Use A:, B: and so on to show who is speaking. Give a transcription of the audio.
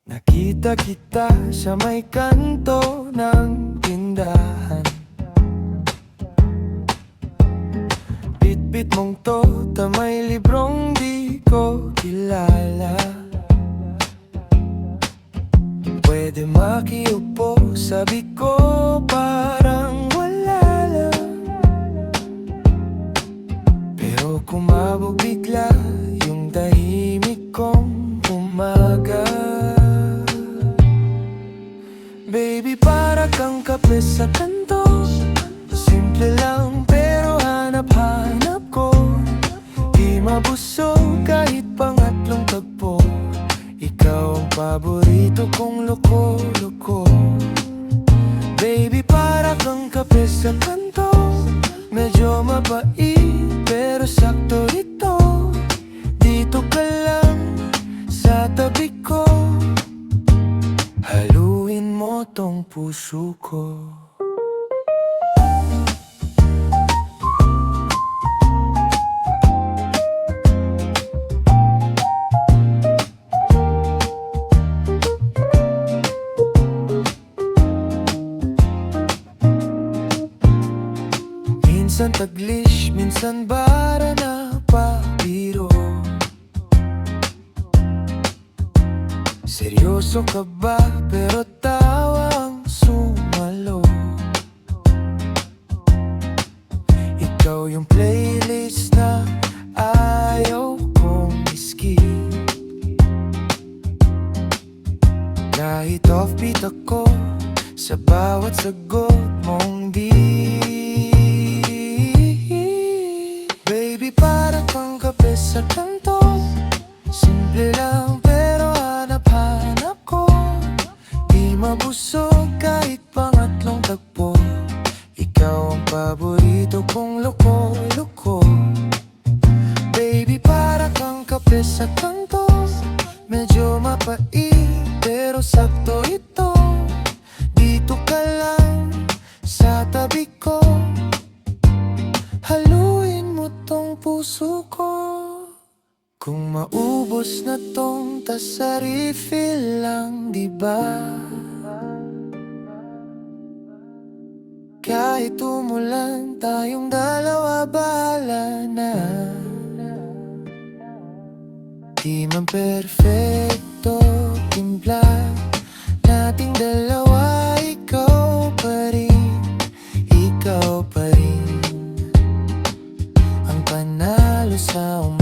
A: Nakita kita sa may kanto ng tindahan. Bitbit mong tota, may librong di ko kilala. Pwede makiupo, sabi ko parang wala lang. Pero kumabog bigla yung tahimik kong umaga. Baby, para kang kape sa kanto. Simple lang pero hanap-hanap ko. Di mabusog kahit pangatlong tagpo. Ikaw ang paborito kong loko-loko. Baby, para kang kape sa kanto. Medyo mapait pero sakto ito. Dito ka lang sa tabi ko. Haluin mo tong puso ko. Minsan taglish, minsan bara na pabiro. Seryoso ka ba? Pero tawang sumalo. Ikaw yung playlist na ayaw kong i-skip. Kahit offbeat ako sa bawat sagot mong di. Baby, para kang kape sa kanto. Simple lang pero hanap-hanap ko. Di mabusog kahit pangatlong tagpo. Ikaw ang paborito kong loko-loko. Baby, para kang kape sa kanto. Medyo mapait pero sakto ito. Dito ka lang sa tabi ko. Haluin mo tong puso ko. Kung maubos na tong tasa, refill lang, diba? Kahit umulan, tayong dalawa bahala na. Di man perfecto timpla nating dalawa. Ikaw pa rin, ikaw pa rin ang panalo sa umaga.